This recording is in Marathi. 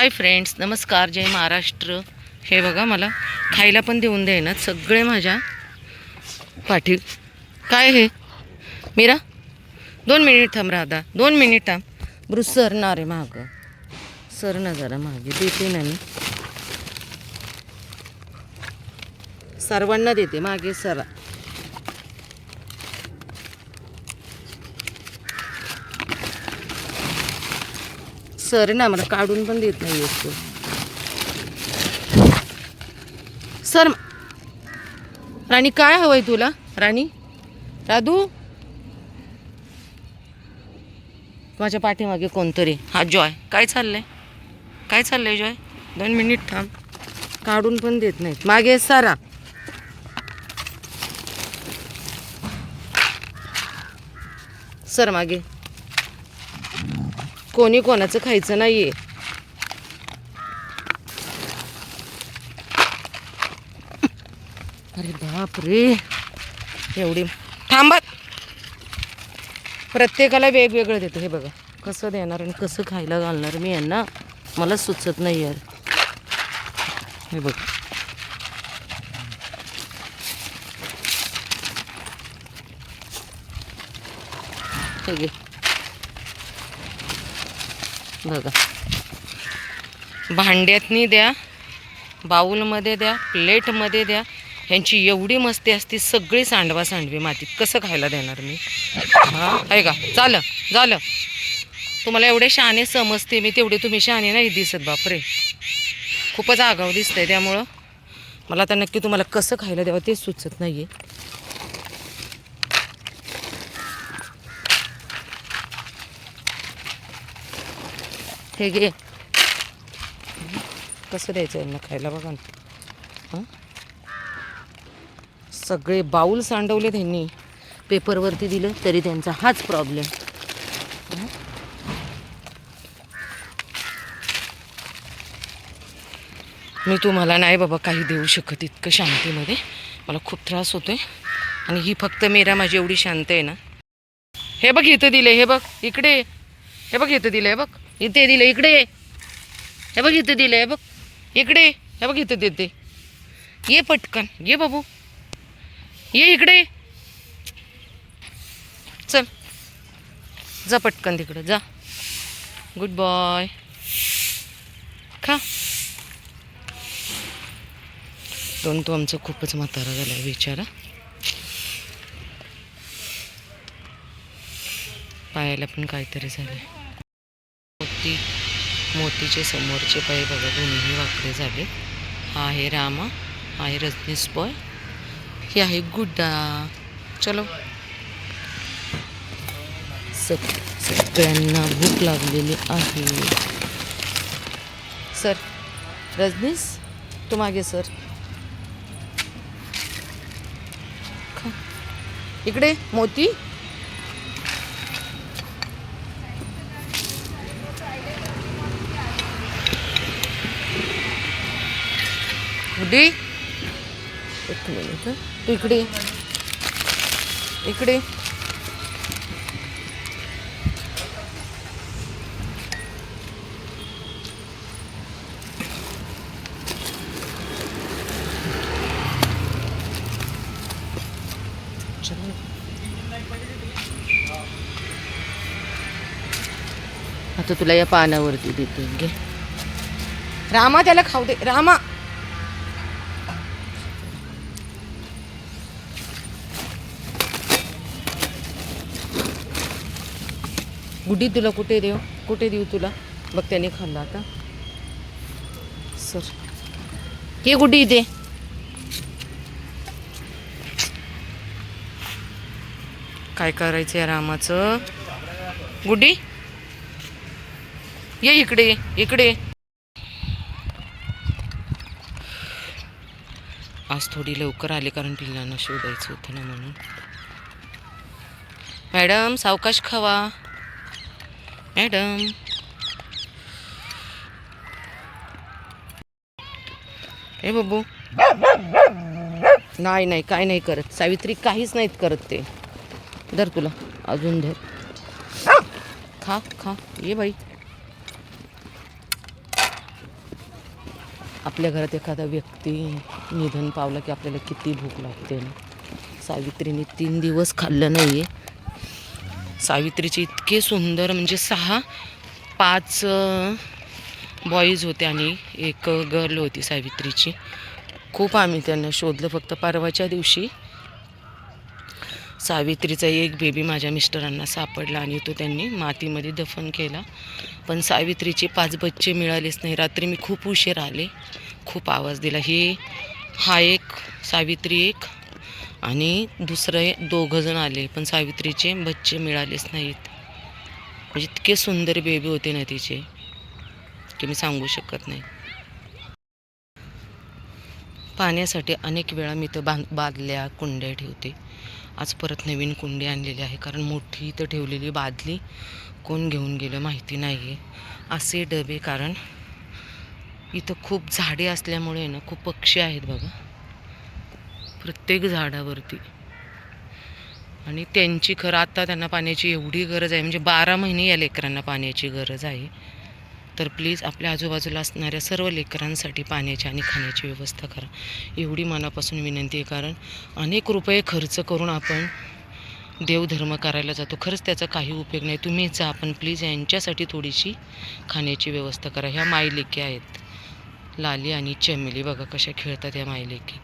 हाय फ्रेंड्स, नमस्कार, जय महाराष्ट्र. हे बघा, मला खायला पण देऊन देणार सगळे माझ्या पाठी. काय हे मीरा, 2 मिनिट थांब. राधा 2 मिनिट थांब. ब्रुस सरणार आहे मागं. सर ना जरा मागे. देते ना मी, सर्वांना देते. मागे सरा. सर ना मला काढून पण देत नाही असतो. सर. राणी काय हवंय तुला? राणी, राधू, माझ्या पाठीमागे कोणतरी. हा जॉय. काय चाललंय? काय चाललंय जॉय? 2 मिनिट थांब. काढून पण देत नाहीत. मागे सारा. सर मागे. कोणी कोणाचं खायचं नाहीये. अरे बाप रे, एवढी थांबत. प्रत्येकाला वेगवेगळं देतो. हे बघा कसं देणार आणि कसं खायला घालणार मी यांना, मला सुचत नाही यार. हे बघ, हे घे. बघा, भांड्यातनी द्या, बाऊलमध्ये द्या, प्लेटमध्ये द्या. ह्यांची एवढी मस्ती असते. सगळी सांडवा सांडवी मातीत. कसं खायला देणार मी? हां, आहे का? झालं. तुम्हाला एवढे शहाणे समजते मी, तेवढे तुम्ही शहाणे नाही दिसत. बापरे, खूपच आगाऊ दिसतंय. त्यामुळं मला आता नक्की तुम्हाला कसं खायला द्यावं ते सुचत नाही आहे. हे घे. कसं द्यायचं यांना खायला बघा ना. हां, सगळे बाऊल सांडवले त्यांनी. पेपरवरती दिलं तरी त्यांचा हाच प्रॉब्लेम. मी तुम्हाला नाही बाबा काही देऊ शकत इतकं शांतीमध्ये. मला खूप त्रास होतोय. आणि ही फक्त मीरा माझी एवढी शांत आहे ना. हे बघ इथं दिले. हे बघ इकडे. हे बघ इथं दिलं. हे बघ इथे दिलं. इकडे. हे बघ इथं दिलं. हे बघ इकडे. हे बघ इथं देते. ये पटकन ये बाबू, ये इकडे. चल जा पटकन तिकडं जा. Good boy. खा. दोन तो आमचा खूपच म्हातारा झाला आहे बिचारा. पायाला पण काहीतरी झालं. मोतीचे समोरचे पाय बघा, दोन्ही वाकडे झाले. हा आहे रामा, हा आहे रजनीश बॉय, हे आहे गुड्डा. चलो, सगळ्यांना भूक लागलेली आहे. सर रजनीश, तू मागे सर. इकडे मोती. गुड्डी, एक मिनिट. तू इकडे. इकडे. आता तुला या पानावरती देते. घे रामा, त्याला खाऊ दे. रामा, गुड्डी तुला कुठे देऊ तुला? बघ त्याने खाल्ला आता. सर हे गुड्डी इथे. काय करायचं या रामाचं? गुड्डी ये इकडे. आज थोडी लवकर आले कारण पिल्लांना शोधायचं होतं ना म्हणून. मॅडम सावकाश खावा. मॅडम, हे बाबू. नाही काय नाही करत सावित्री, काहीच नाहीत करत ते. धर तुला अजून धर. खा ये बाई. आपल्या घरात एखादा व्यक्ती निधन पावला की आपल्याला किती भूक लागते ना. सावित्रीने 3 दिवस खाल्लं नाही आहे. सावित्रीचे इतके सुंदर म्हणजे 5 बॉईज होते आणि एक गर्ल होती सावित्रीची. खूप आम्ही त्यांना शोधलं. फक्त परवाच्या दिवशी सावित्रीचा एक बेबी माझ्या मिस्टरांना सापडला आणि तो त्यांनी मातीमध्ये दफन केला. पण सावित्रीचे 5 बच्चे मिळालेच नाही. रात्री मी खूप उशीर आले, खूप आवाज दिला. हा एक, सावित्री एक आणि दुसरे 2 जण आले, पण सावित्रीचे बच्चे मिळालेच नाहीत. म्हणजे इतके सुंदर बेबी होते ना तिचे की मी सांगू शकत नाही. पाण्यासाठी अनेक वेळा मी तर बादल्या कुंड्या ठेवते. आज परत नवीन कुंडी आणलेली आहे, कारण मोठी इथं ठेवलेली बादली कोण घेऊन गेलं माहिती नाही आहे. असे डबे, कारण इथं खूप झाडे असल्यामुळे ना खूप पक्षी आहेत बघा प्रत्येक झाडावरती. आणि त्यांची खरं आत्ता त्यांना पाण्याची एवढी गरज आहे, म्हणजे 12 महिने या लेकरांना पाण्याची गरज आहे. तर प्लीज आपल्या आजूबाजूला असणाऱ्या सर्व लेकरांसाठी पाण्याची आणि खाण्याची व्यवस्था करा, एवढी मनापासून विनंती आहे. कारण अनेक रुपये खर्च करून आपण देवधर्म करायला जातो, खरंच त्याचा काही उपयोग नाही. तुम्ही जा, पण प्लीज यांच्यासाठी थोडीशी खाण्याची व्यवस्था करा. ह्या मायलेकी आहेत, लाली आणि चमेली बघा कशा खेळतात ह्या मायलेकी.